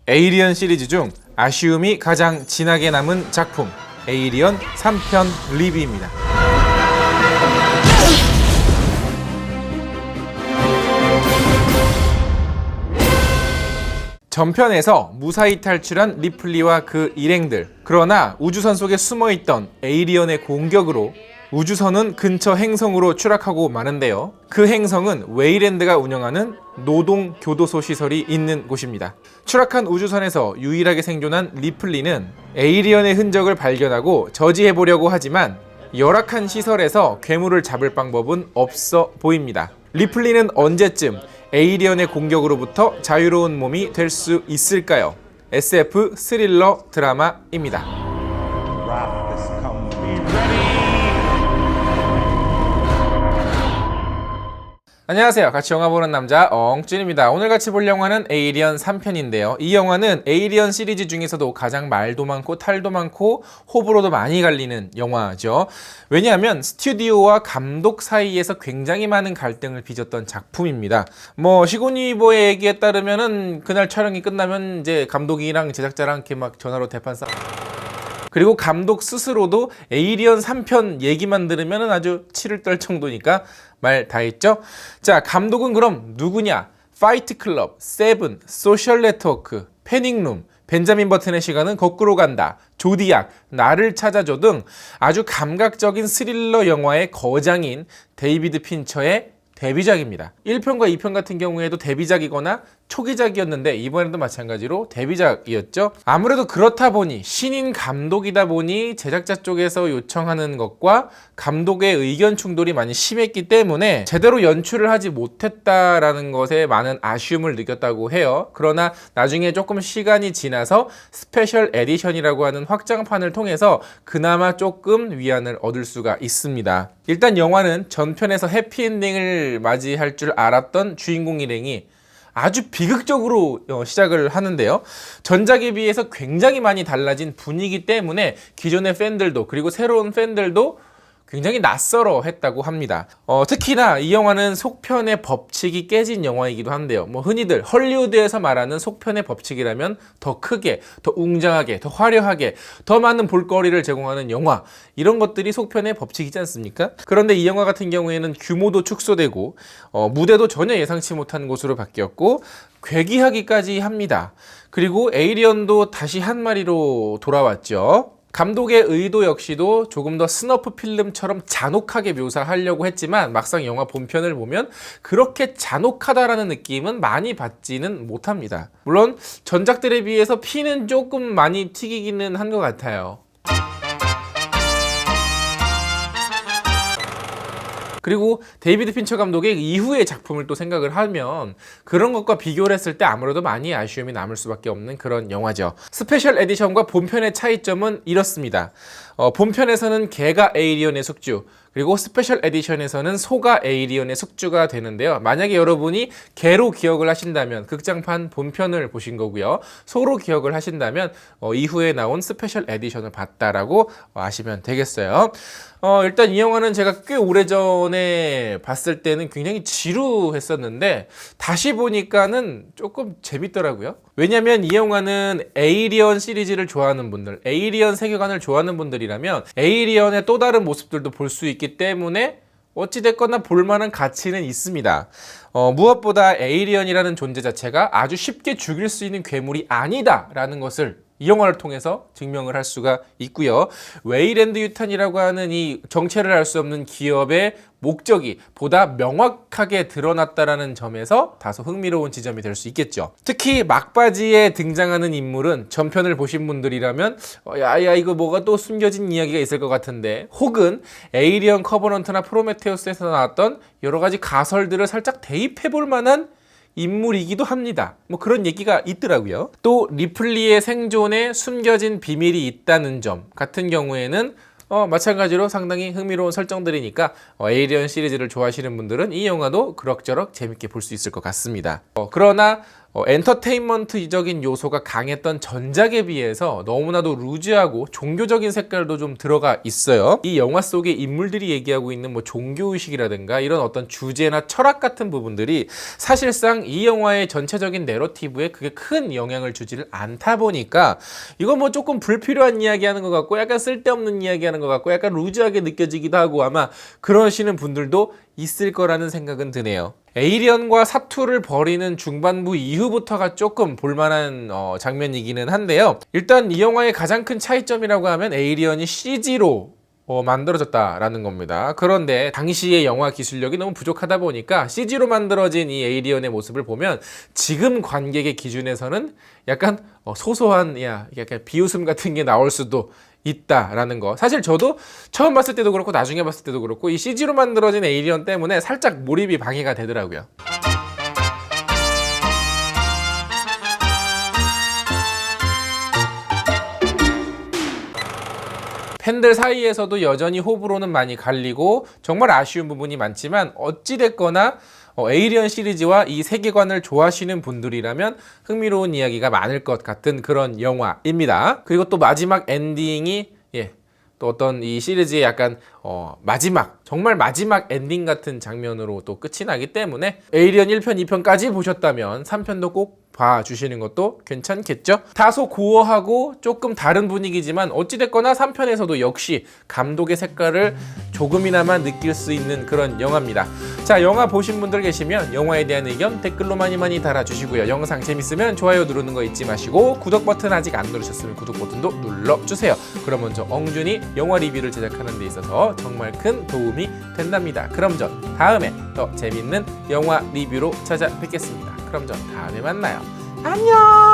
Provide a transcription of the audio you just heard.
에이리언 시리즈 중 아쉬움이 가장 진하게 남은 작품, 에이리언 3편 리뷰입니다. 전편에서 무사히 탈출한 리플리와 그 일행들, 그러나 우주선 속에 숨어있던 에이리언의 공격으로 우주선은 근처 행성으로 추락하고 마는데요. 그 행성은 웨이랜드가 운영하는 노동 교도소 시설이 있는 곳입니다. 추락한 우주선에서 유일하게 생존한 리플리는 에이리언의 흔적을 발견하고 저지해보려고 하지만 열악한 시설에서 괴물을 잡을 방법은 없어 보입니다. 리플리는 언제쯤 에이리언의 공격으로부터 자유로운 몸이 될 수 있을까요? SF 스릴러 드라마입니다. 안녕하세요. 같이 영화 보는 남자 엉준입니다. 오늘 같이 볼 영화는 에이리언 3편인데요. 이 영화는 에이리언 시리즈 중에서도 가장 말도 많고 탈도 많고 호불호도 많이 갈리는 영화죠. 왜냐하면 스튜디오와 감독 사이에서 굉장히 많은 갈등을 빚었던 작품입니다. 시고니보의 얘기에 따르면은 그날 촬영이 끝나면 이제 감독이랑 제작자랑 이렇게 막 전화로 대판 싸. 그리고 감독 스스로도 에이리언 3편 얘기만 들으면 아주 치를 떨 정도니까 말 다 했죠? 자, 감독은 그럼 누구냐? 파이트 클럽, 세븐, 소셜 네트워크, 패닝룸, 벤자민 버튼의 시간은 거꾸로 간다, 조디악, 나를 찾아줘 등 아주 감각적인 스릴러 영화의 거장인 데이비드 핀처의 데뷔작입니다. 1편과 2편 같은 경우에도 데뷔작이거나 초기작이었는데 이번에도 마찬가지로 데뷔작이었죠. 아무래도 그렇다 보니 신인 감독이다 보니 제작자 쪽에서 요청하는 것과 감독의 의견 충돌이 많이 심했기 때문에 제대로 연출을 하지 못했다라는 것에 많은 아쉬움을 느꼈다고 해요. 그러나 나중에 조금 시간이 지나서 스페셜 에디션이라고 하는 확장판을 통해서 그나마 조금 위안을 얻을 수가 있습니다. 일단 영화는 전편에서 해피엔딩을 맞이할 줄 알았던 주인공 일행이 아주 비극적으로 시작을 하는데요. 전작에 비해서 굉장히 많이 달라진 분위기 때문에 기존의 팬들도 그리고 새로운 팬들도 굉장히 낯설어 했다고 합니다. 특히나 이 영화는 속편의 법칙이 깨진 영화이기도 한데요. 흔히들 헐리우드에서 말하는 속편의 법칙이라면 더 크게, 더 웅장하게, 더 화려하게, 더 많은 볼거리를 제공하는 영화, 이런 것들이 속편의 법칙이지 않습니까? 그런데 이 영화 같은 경우에는 규모도 축소되고 무대도 전혀 예상치 못한 곳으로 바뀌었고 괴기하기까지 합니다. 그리고 에이리언도 다시 한 마리로 돌아왔죠. 감독의 의도 역시도 조금 더 스너프 필름처럼 잔혹하게 묘사하려고 했지만 막상 영화 본편을 보면 그렇게 잔혹하다라는 느낌은 많이 받지는 못합니다. 물론 전작들에 비해서 피는 조금 많이 튀기기는 한 것 같아요. 그리고 데이비드 핀처 감독의 이후의 작품을 또 생각을 하면 그런 것과 비교를 했을 때 아무래도 많이 아쉬움이 남을 수밖에 없는 그런 영화죠. 스페셜 에디션과 본편의 차이점은 이렇습니다. 본편에서는 개가 에이리언의 숙주, 그리고 스페셜 에디션에서는 소가 에이리언의 숙주가 되는데요. 만약에 여러분이 개로 기억을 하신다면 극장판 본편을 보신 거고요. 소로 기억을 하신다면 이후에 나온 스페셜 에디션을 봤다라고 아시면 되겠어요. 일단 이 영화는 제가 꽤 오래전에 봤을 때는 굉장히 지루했었는데 다시 보니까는 조금 재밌더라고요. 왜냐면 이 영화는 에이리언 시리즈를 좋아하는 분들, 에이리언 세계관을 좋아하는 분들이라면 에이리언의 또 다른 모습들도 볼 수 있기 때문에 어찌됐거나 볼만한 가치는 있습니다. 무엇보다 에이리언이라는 존재 자체가 아주 쉽게 죽일 수 있는 괴물이 아니다라는 것을 이 영화를 통해서 증명을 할 수가 있고요. 웨이랜드 유탄이라고 하는 이 정체를 알 수 없는 기업의 목적이 보다 명확하게 드러났다라는 점에서 다소 흥미로운 지점이 될 수 있겠죠. 특히 막바지에 등장하는 인물은 전편을 보신 분들이라면 야 이거 뭐가 또 숨겨진 이야기가 있을 것 같은데, 혹은 에이리언 커버넌트나 프로메테우스에서 나왔던 여러 가지 가설들을 살짝 대입해볼 만한 인물이기도 합니다. 그런 얘기가 있더라고요. 또 리플리의 생존에 숨겨진 비밀이 있다는 점 같은 경우에는 마찬가지로 상당히 흥미로운 설정들이니까 에이리언 시리즈를 좋아하시는 분들은 이 영화도 그럭저럭 재밌게 볼 수 있을 것 같습니다. 그러나 엔터테인먼트적인 요소가 강했던 전작에 비해서 너무나도 루즈하고 종교적인 색깔도 좀 들어가 있어요. 이 영화 속의 인물들이 얘기하고 있는 뭐 종교의식이라든가 이런 어떤 주제나 철학 같은 부분들이 사실상 이 영화의 전체적인 내러티브에 그게 큰 영향을 주지를 않다 보니까 이거 뭐 조금 불필요한 이야기하는 것 같고 약간 쓸데없는 이야기하는 것 같고 약간 루즈하게 느껴지기도 하고 아마 그러시는 분들도 있을 거라는 생각은 드네요. 에이리언과 사투를 벌이는 중반부 이후부터가 조금 볼만한 장면이기는 한데요. 일단 이 영화의 가장 큰 차이점이라고 하면 에이리언이 CG로 만들어졌다라는 겁니다. 그런데 당시의 영화 기술력이 너무 부족하다 보니까 CG로 만들어진 이 에이리언의 모습을 보면 지금 관객의 기준에서는 약간 소소한 약간 비웃음 같은 게 나올 수도 있다라는 거. 사실 저도 처음 봤을 때도 그렇고 나중에 봤을 때도 그렇고 이 CG로 만들어진 에이리언 때문에 살짝 몰입이 방해가 되더라고요. 팬들 사이에서도 여전히 호불호는 많이 갈리고 정말 아쉬운 부분이 많지만 어찌됐거나 에이리언 시리즈와 이 세계관을 좋아하시는 분들이라면 흥미로운 이야기가 많을 것 같은 그런 영화입니다. 그리고 또 마지막 엔딩이 또 어떤 이 시리즈의 약간 정말 마지막 엔딩 같은 장면으로 또 끝이 나기 때문에 에이리언 1편, 2편까지 보셨다면 3편도 꼭 봐주시는 것도 괜찮겠죠? 다소 고어하고 조금 다른 분위기지만 어찌됐거나 3편에서도 역시 감독의 색깔을 조금이나마 느낄 수 있는 그런 영화입니다. 자, 영화 보신 분들 계시면 영화에 대한 의견 댓글로 많이 달아주시고요. 영상 재밌으면 좋아요 누르는 거 잊지 마시고 구독 버튼 아직 안 누르셨으면 구독 버튼도 눌러주세요. 그러면 저 엉준이 영화 리뷰를 제작하는 데 있어서 정말 큰 도움이 된답니다. 그럼 저 다음에 더 재밌는 영화 리뷰로 찾아뵙겠습니다. 그럼 저 다음에 만나요. 안녕.